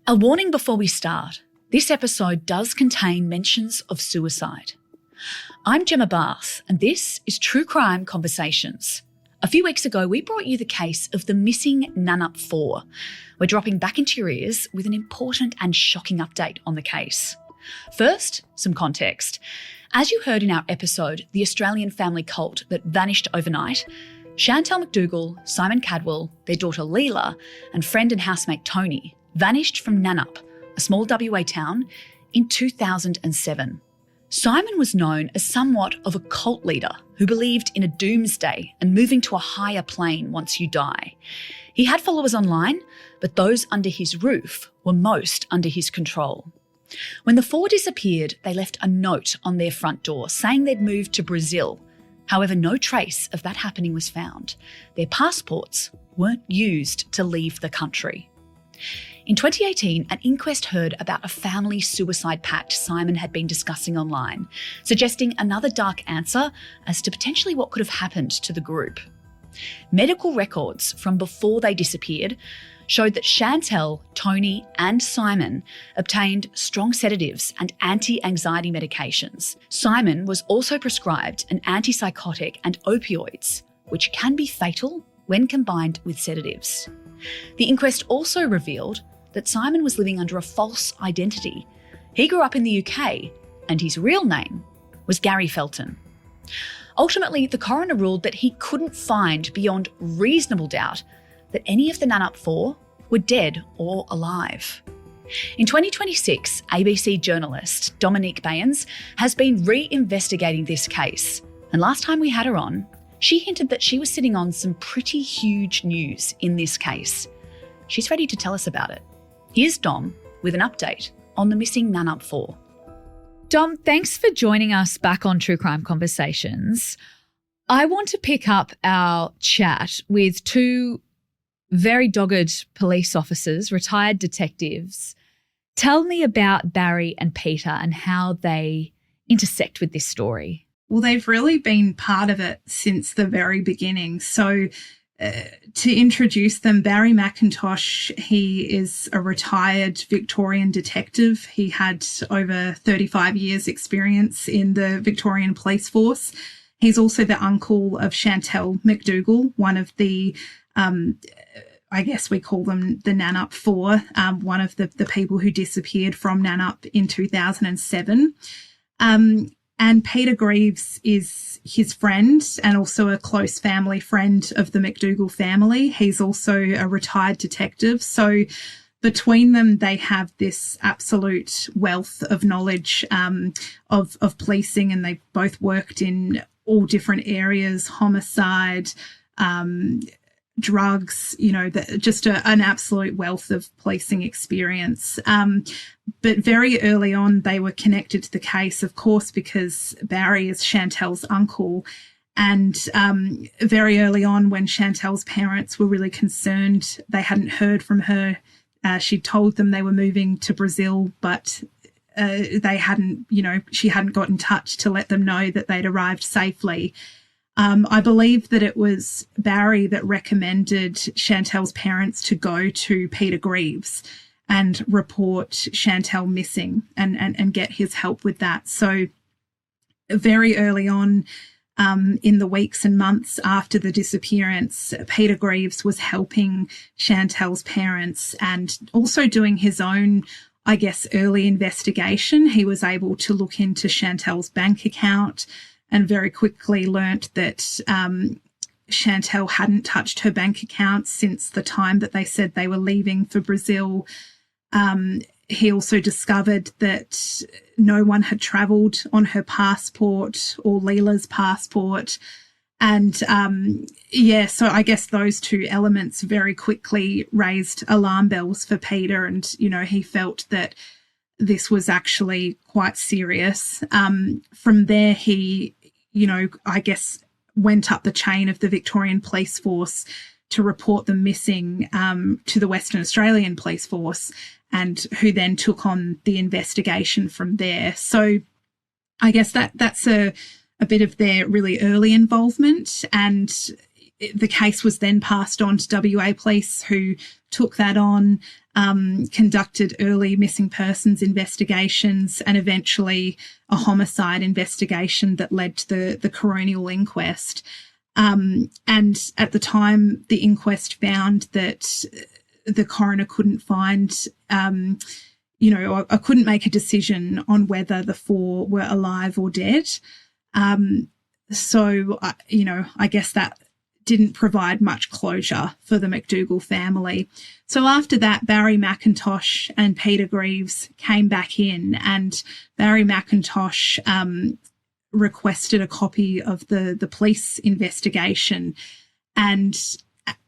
A warning before we start. This episode does contain mentions of suicide. I'm Gemma Barth, and this is True Crime Conversations. A few weeks ago, we brought you the case of the missing Nannup Four. We're dropping back into your ears with an important and shocking update on the case. First, some context. As you heard in our episode, The Australian Family Cult That Vanished Overnight, Chantel McDougall, Simon Cadwell, their daughter Leela, and friend and housemate Tony vanished from Nannup, a small WA town, in 2007. Simon was known as somewhat of a cult leader who believed in a doomsday and moving to a higher plane once you die. He had followers online, but those under his roof were most under his control. When the four disappeared, they left a note on their front door saying they'd moved to Brazil. However, no trace of that happening was found. Their passports weren't used to leave the country. In 2018, an inquest heard about a family suicide pact Simon had been discussing online, suggesting another dark answer as to potentially what could have happened to the group. Medical records from before they disappeared showed that Chantel, Tony and Simon obtained strong sedatives and anti-anxiety medications. Simon was also prescribed an antipsychotic and opioids, which can be fatal when combined with sedatives. The inquest also revealed that Simon was living under a false identity. He grew up in the UK and his real name was Gary Felton. Ultimately, the coroner ruled that he couldn't find beyond reasonable doubt that any of the Nannup Four were dead or alive. In 2026, ABC journalist Dominique Bayens has been re-investigating this case, and last time we had her on, she hinted that she was sitting on some pretty huge news in this case. She's ready to tell us about it. Here's Dom with an update on the missing Nannup Four. Dom, thanks for joining us back on True Crime Conversations. I want to pick up our chat with two very dogged police officers, retired detectives. Tell me about Barry and Peter and how they intersect with this story. Well, they've really been part of it since the very beginning. So to introduce them, Barry McIntosh, he is a retired Victorian detective. He had over 35 years experience in the Victorian Police Force. He's also the uncle of Chantel McDougall, one of the, I guess we call them the Nannup Four, one of the people who disappeared from Nannup in 2007. And Peter Greaves is his friend and also a close family friend of the McDougall family. He's also a retired detective. So between them, they have this absolute wealth of knowledge of policing, and they've both worked in all different areas, homicide, drugs, just an absolute wealth of policing experience. But very early on, they were connected to the case, of course, because Barry is Chantel's uncle. And very early on, when Chantel's parents were really concerned, they hadn't heard from her. She'd told them they were moving to Brazil, but they hadn't, she hadn't got in touch to let them know that they'd arrived safely. I believe that it was Barry that recommended Chantel's parents to go to Peter Greaves and report Chantel missing and get his help with that. So very early on, in the weeks and months after the disappearance, Peter Greaves was helping Chantel's parents and also doing his own, I guess, early investigation. He was able to look into Chantel's bank account and very quickly learnt that Chantel hadn't touched her bank account since the time that they said they were leaving for Brazil. He also discovered that no one had travelled on her passport or Leela's passport. And, so I guess those two elements very quickly raised alarm bells for Peter. And, he felt that this was actually quite serious. From there, he, I guess went up the chain of the Victorian Police Force to report them missing to the Western Australian Police Force, and who then took on the investigation from there. So I guess that's a bit of their really early involvement. And the case was then passed on to WA Police, who took that on, conducted early missing persons investigations, and eventually a homicide investigation that led to the coronial inquest. And at the time, the inquest found that the coroner couldn't find, I couldn't make a decision on whether the four were alive or dead. So, I guess that didn't provide much closure for the McDougall family. So after that, Barry McIntosh and Peter Greaves came back in, and Barry McIntosh requested a copy of the police investigation. And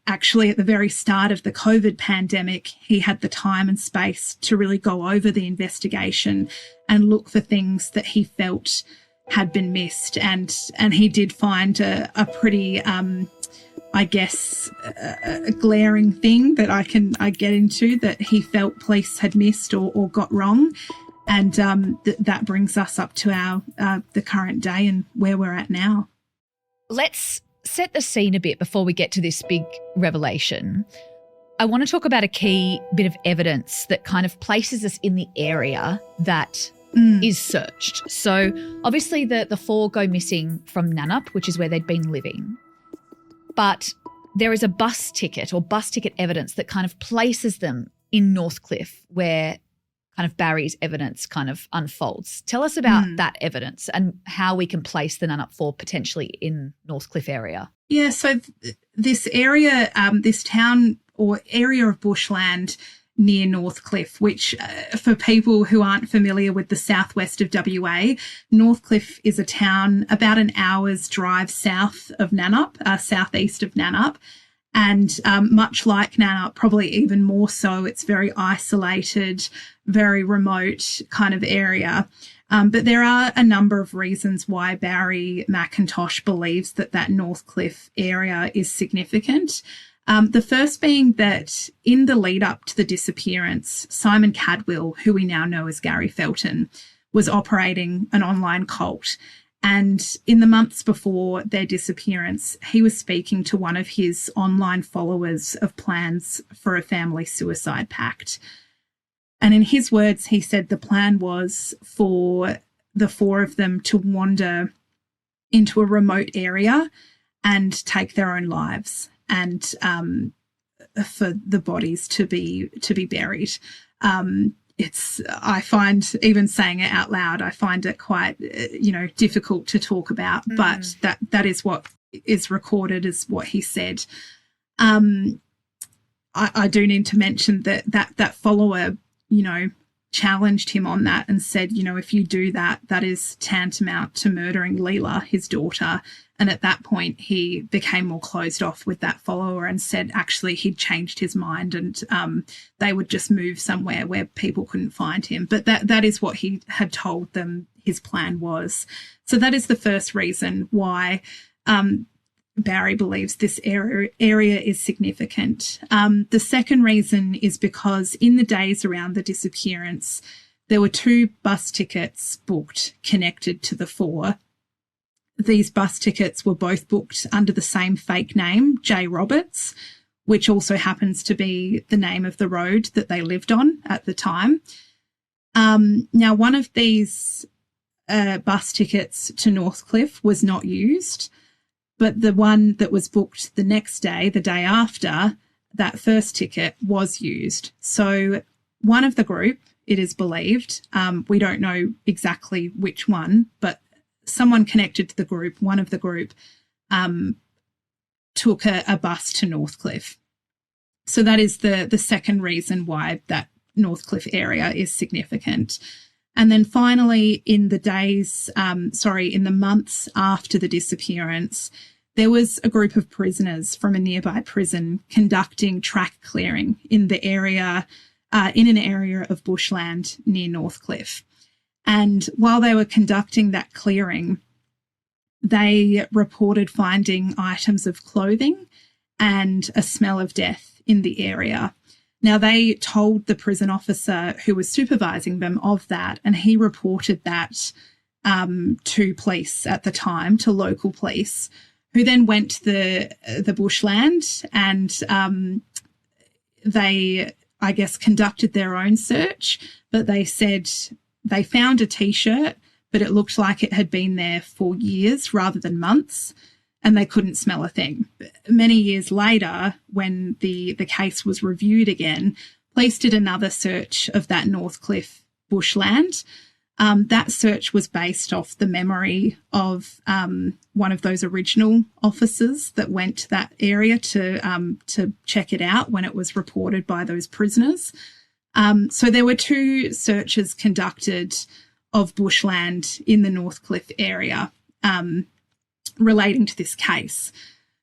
actually, at the very start of the COVID pandemic, he had the time and space to really go over the investigation and look for things that he felt had been missed. And he did find a pretty, a glaring thing that I get into that he felt police had missed or got wrong. And that brings us up to our the current day and where we're at now. Let's set the scene a bit before we get to this big revelation. I want to talk about a key bit of evidence that kind of places us in the area that is searched. So obviously the four go missing from Nannup, which is where they'd been living. But there is a bus ticket evidence that kind of places them in Northcliffe, where kind of Barry's evidence kind of unfolds. Tell us about that evidence and how we can place the Nannup Four potentially in Northcliffe area. Yeah, so this area, this town or area of bushland near Northcliffe, which for people who aren't familiar with the southwest of WA, Northcliffe is a town about an hour's drive south of Nannup, southeast of Nannup. And much like Nannup, probably even more so, it's very isolated, very remote kind of area. But there are a number of reasons why Barry McIntosh believes that Northcliffe area is significant. The first being that in the lead up to the disappearance, Simon Cadwell, who we now know as Gary Felton, was operating an online cult. And in the months before their disappearance, he was speaking to one of his online followers of plans for a family suicide pact. And in his words, he said the plan was for the four of them to wander into a remote area and take their own lives, and for the bodies to be buried. I find, even saying it out loud, I find it quite, difficult to talk about, but that is what is recorded as what he said. I do need to mention that follower, challenged him on that and said, if you do that, that is tantamount to murdering Leela, his daughter. And at that point, he became more closed off with that follower and said actually he'd changed his mind and they would just move somewhere where people couldn't find him. But that is what he had told them his plan was. So that is the first reason why Barry believes this area is significant. The second reason is because in the days around the disappearance, there were 2 bus tickets booked connected to the four. These bus tickets were both booked under the same fake name, J. Roberts, which also happens to be the name of the road that they lived on at the time. Now, one of these bus tickets to Northcliffe was not used, but the one that was booked the next day, the day after, that first ticket was used. So one of the group, it is believed, we don't know exactly which one, but someone connected to the group, one of the group, took a bus to Northcliffe. So that is the second reason why that Northcliffe area is significant. And then finally, in the months after the disappearance, there was a group of prisoners from a nearby prison conducting track clearing in the area, in an area of bushland near Northcliffe. And while they were conducting that clearing, they reported finding items of clothing and a smell of death in the area. Now, they told the prison officer who was supervising them of that, and he reported that to police at the time, to local police, who then went to the bushland and they, I guess, conducted their own search, but they said they found a T-shirt, but it looked like it had been there for years rather than months, and they couldn't smell a thing. Many years later, when the case was reviewed again, police did another search of that Northcliffe bushland. That search was based off the memory of one of those original officers that went to that area to check it out when it was reported by those prisoners. So there were 2 searches conducted of bushland in the Northcliffe area relating to this case,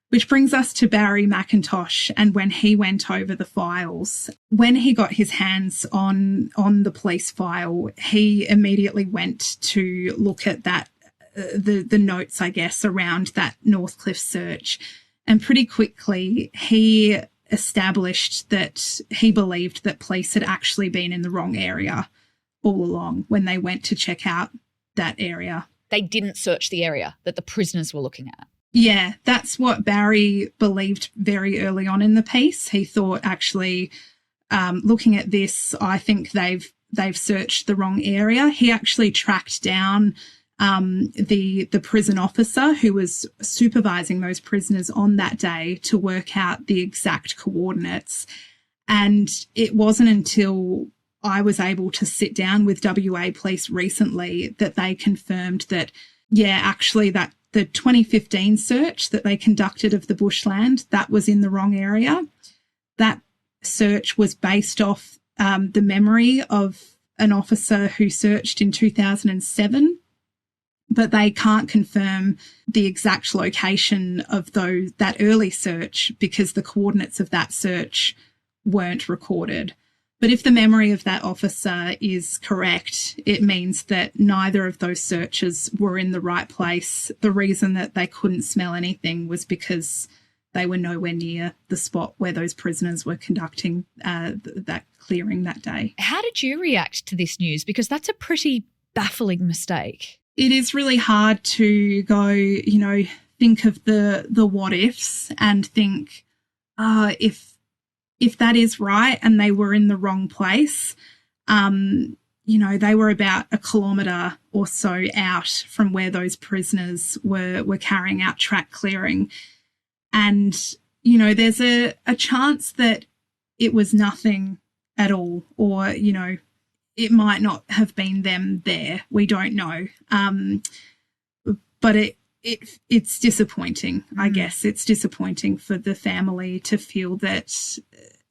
which brings us to Barry McIntosh and when he went over the files. When he got his hands on the police file, he immediately went to look at that, the notes, I guess, around that Northcliffe search. And pretty quickly, he established that he believed that police had actually been in the wrong area all along when they went to check out that area. They didn't search the area that the prisoners were looking at. Yeah, that's what Barry believed very early on in the piece. He thought, actually, looking at this, I think they've searched the wrong area. He actually tracked down the prison officer who was supervising those prisoners on that day to work out the exact coordinates. And it wasn't until I was able to sit down with WA Police recently that they confirmed that, yeah, actually that the 2015 search that they conducted of the bushland, that was in the wrong area. That search was based off the memory of an officer who searched in 2007, but they can't confirm the exact location of that early search because the coordinates of that search weren't recorded. But if the memory of that officer is correct, it means that neither of those searches were in the right place. The reason that they couldn't smell anything was because they were nowhere near the spot where those prisoners were conducting that clearing that day. How did you react to this news? Because that's a pretty baffling mistake. It is really hard to go, think of the what ifs and think, if that is right and they were in the wrong place, they were about a kilometre or so out from where those prisoners were carrying out track clearing. And, there's a chance that it was nothing at all, or, it might not have been them there. We don't know. But it's disappointing, I guess. It's disappointing for the family to feel that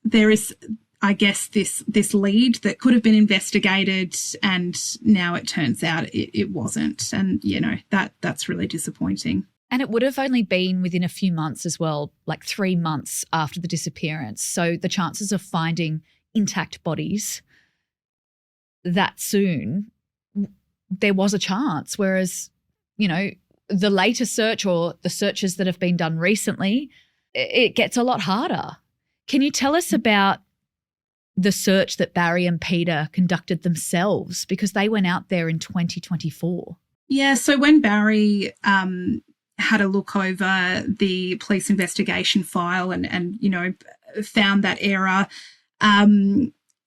there is, I guess, this lead that could have been investigated and now it turns out it wasn't. And, that's really disappointing. And it would have only been within a few months as well, like 3 months after the disappearance. So the chances of finding intact bodies that soon, there was a chance. Whereas, the later search or the searches that have been done recently, it gets a lot harder. Can you tell us about the search that Barry and Peter conducted themselves, because they went out there in 2024? Yeah, so when Barry had a look over the police investigation file and found that error,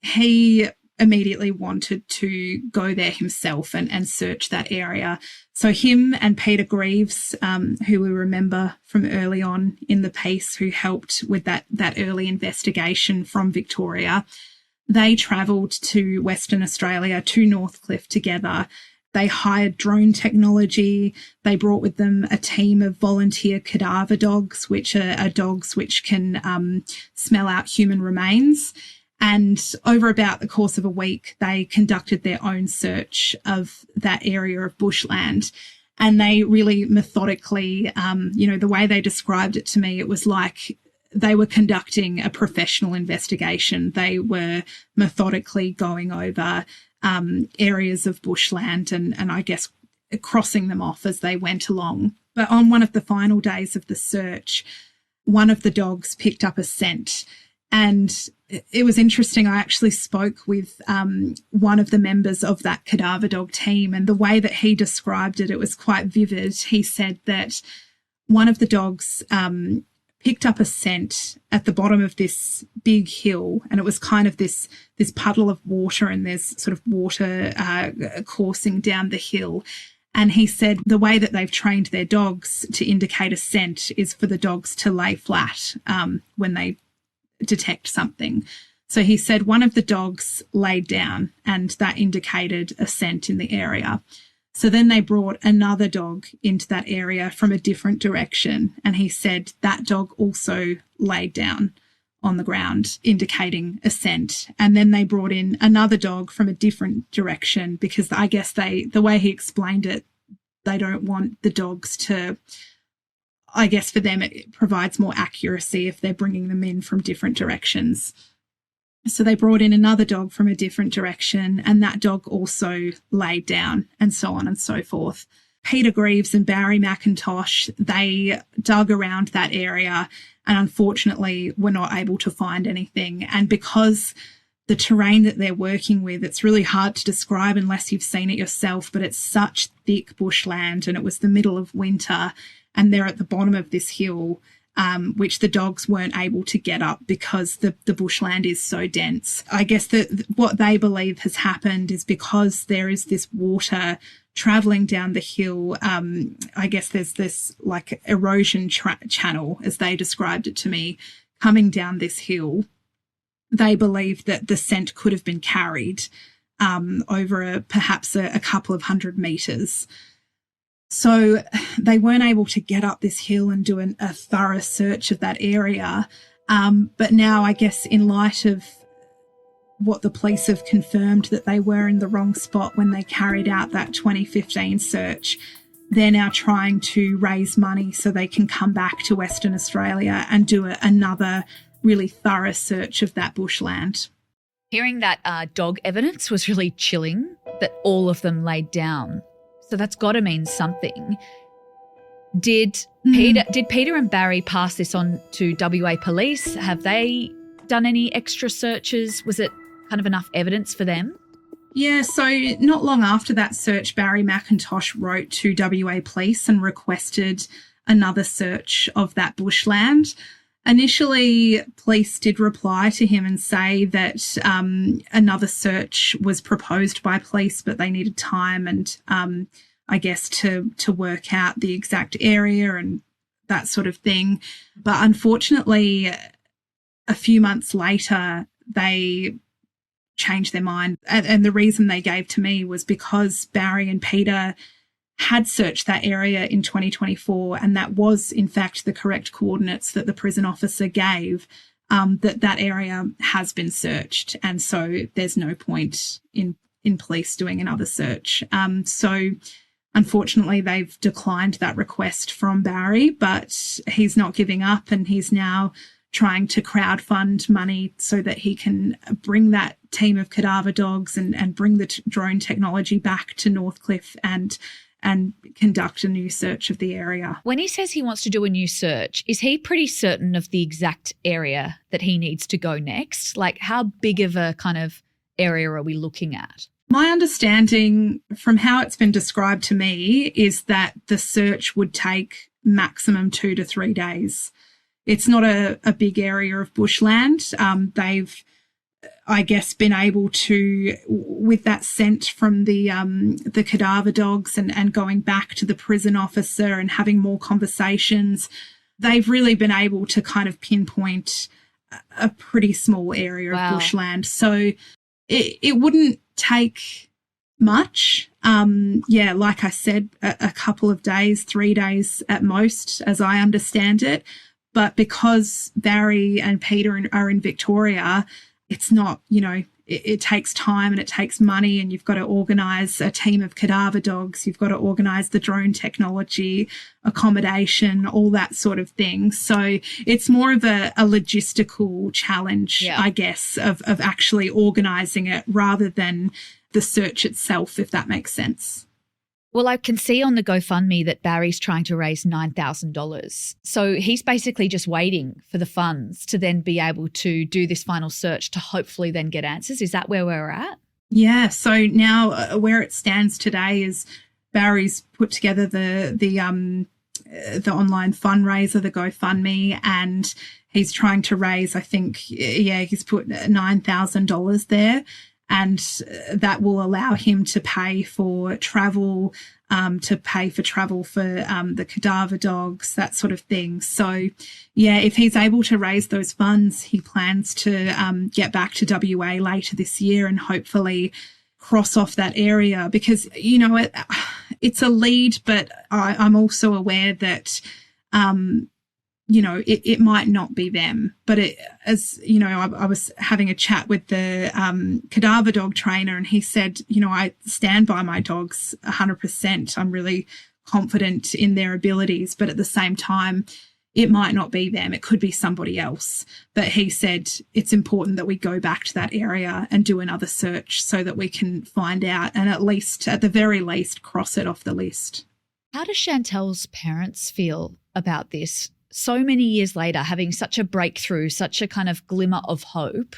he immediately wanted to go there himself and search that area. So him and Peter Greaves, who we remember from early on in the piece, who helped with that early investigation from Victoria, they travelled to Western Australia, to Northcliffe together. They hired drone technology. They brought with them a team of volunteer cadaver dogs, which are dogs which can smell out human remains. And over about the course of a week, they conducted their own search of that area of bushland. And they really methodically, the way they described it to me, it was like they were conducting a professional investigation. They were methodically going over areas of bushland and I guess crossing them off as they went along. But on one of the final days of the search, one of the dogs picked up a scent. And it was interesting. I actually spoke with one of the members of that cadaver dog team, and the way that he described it, it was quite vivid. He said that one of the dogs picked up a scent at the bottom of this big hill, and it was kind of this puddle of water, and there's sort of water coursing down the hill. And he said the way that they've trained their dogs to indicate a scent is for the dogs to lay flat when they detect something. So he said one of the dogs laid down, and that indicated a scent in the area. So then they brought another dog into that area from a different direction, and he said that dog also laid down on the ground, indicating a scent. And then they brought in another dog from a different direction because I guess the way he explained it, they don't want the dogs to, I guess for them it provides more accuracy if they're bringing them in from different directions. So they brought in another dog from a different direction, and that dog also laid down, and so on and so forth. Peter Greaves and Barry McIntosh, they dug around that area and unfortunately were not able to find anything. And because the terrain that they're working with, it's really hard to describe unless you've seen it yourself, but it's such thick bushland, and it was the middle of winter, and they're at the bottom of this hill, which the dogs weren't able to get up because the bushland is so dense. I guess that what they believe has happened is because there is this water travelling down the hill, I guess there's this like erosion channel, as they described it to me, coming down this hill. They believe that the scent could have been carried over perhaps a couple of 100 metres. So they weren't able to get up this hill and do a thorough search of that area. But now, I guess, in light of what the police have confirmed, that they were in the wrong spot when they carried out that 2015 search, they're now trying to raise money so they can come back to Western Australia and do another really thorough search of that bushland. Hearing that dog evidence was really chilling, that all of them laid down. So that's got to mean something. Did Peter and Barry pass this on to WA police? Have they done any extra searches? Was it kind of enough evidence for them? Yeah, so not long after that search, Barry McIntosh wrote to WA police and requested another search of that bushland. Initially, police did reply to him and say that another search was proposed by police, but they needed time and I guess to work out the exact area and that sort of thing. But unfortunately, a few months later, they changed their mind. And the reason they gave to me was because Barry and Peter had searched that area in 2024, and that was in fact the correct coordinates that the prison officer gave, that area has been searched, and so there's no point in police doing another search. So unfortunately they've declined that request from Barry, but he's not giving up, and he's now trying to crowdfund money so that he can bring that team of cadaver dogs and bring the drone technology back to Northcliffe and conduct a new search of the area. When he says he wants to do a new search, is he pretty certain of the exact area that he needs to go next? Like, how big of a kind of area are we looking at? My understanding from how it's been described to me is that the search would take maximum 2 to 3 days. It's not a big area of bushland. They've, I guess, been able to, with that scent from the cadaver dogs and going back to the prison officer and having more conversations, they've really been able to kind of pinpoint a pretty small area of bushland. So it wouldn't take much. Like I said, a couple of days, 3 days at most, as I understand it. But because Barry and Peter are in Victoria, it's not, it takes time and it takes money, and you've got to organise a team of cadaver dogs. You've got to organise the drone technology, accommodation, all that sort of thing. So it's more of a logistical challenge, I guess, of actually organising it rather than the search itself, if that makes sense. Well, I can see on the GoFundMe that Barry's trying to raise $9,000. So he's basically just waiting for the funds to then be able to do this final search to hopefully then get answers. Is that where we're at? Yeah. So now where it stands today is Barry's put together the the online fundraiser, the GoFundMe, and he's trying to raise, I think, he's put $9,000 there, and that will allow him to pay for travel, for the cadaver dogs, that sort of thing. So, if he's able to raise those funds, he plans to get back to WA later this year and hopefully cross off that area, because, it's a lead, but I'm also aware that, it might not be them. But I was having a chat with the cadaver dog trainer, and he said, I stand by my dogs 100%. I'm really confident in their abilities, but at the same time, it might not be them. It could be somebody else. But he said it's important that we go back to that area and do another search so that we can find out and at the very least, cross it off the list. How does Chantel's parents feel about this? So many years later, having such a breakthrough, such a kind of glimmer of hope,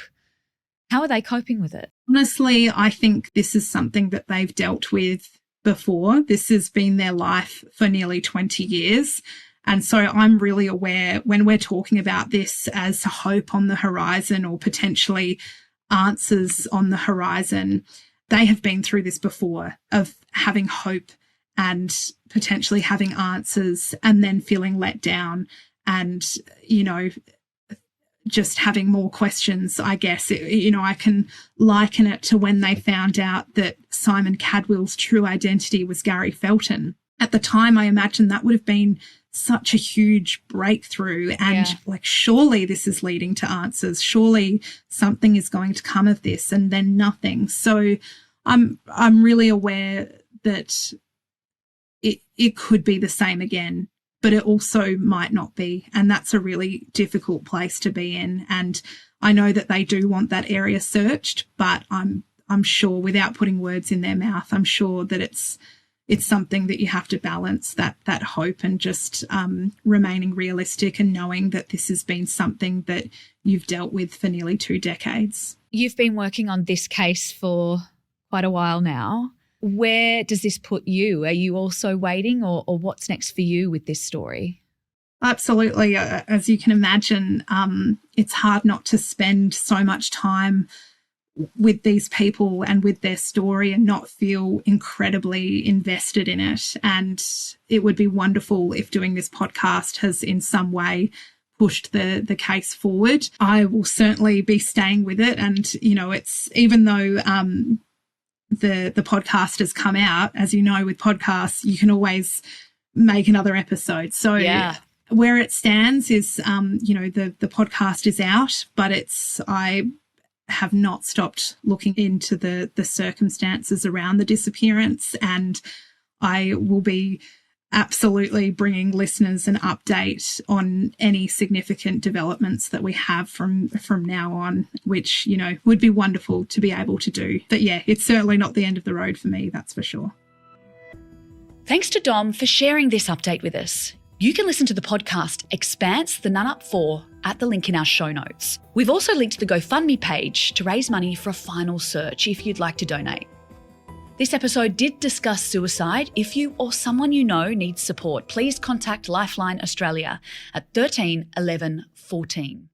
how are they coping with it? Honestly, I think this is something that they've dealt with before. This has been their life for nearly 20 years. And so I'm really aware when we're talking about this as hope on the horizon or potentially answers on the horizon, they have been through this before, of having hope and potentially having answers and then feeling let down and, just having more questions, I guess. I can liken it to when they found out that Simon Cadwell's true identity was Gary Felton. At the time, I imagine that would have been such a huge breakthrough, and surely this is leading to answers. Surely something is going to come of this, and then nothing. So I'm really aware that it could be the same again, but it also might not be, and that's a really difficult place to be in. And I know that they do want that area searched, but I'm sure, without putting words in their mouth, I'm sure that it's something that you have to balance, that hope and just remaining realistic and knowing that this has been something that you've dealt with for nearly 2 decades. You've been working on this case for quite a while now. Where does this put you? Are you also waiting, or what's next for you with this story? Absolutely. As you can imagine, it's hard not to spend so much time with these people and with their story and not feel incredibly invested in it. And it would be wonderful if doing this podcast has in some way pushed the case forward. I will certainly be staying with it. And, it's, even though the podcast has come out, as you know, with podcasts, you can always make another episode. So where it stands is, the podcast is out, but I have not stopped looking into the circumstances around the disappearance, and I will be absolutely bringing listeners an update on any significant developments that we have from now on, which, would be wonderful to be able to do. But it's certainly not the end of the road for me, that's for sure. Thanks to Dom for sharing this update with us. You can listen to the podcast Expanse, the Nannup Four at the link in our show notes. We've also linked the GoFundMe page to raise money for a final search if you'd like to donate. This episode did discuss suicide. If you or someone you know needs support, please contact Lifeline Australia at 13 11 14.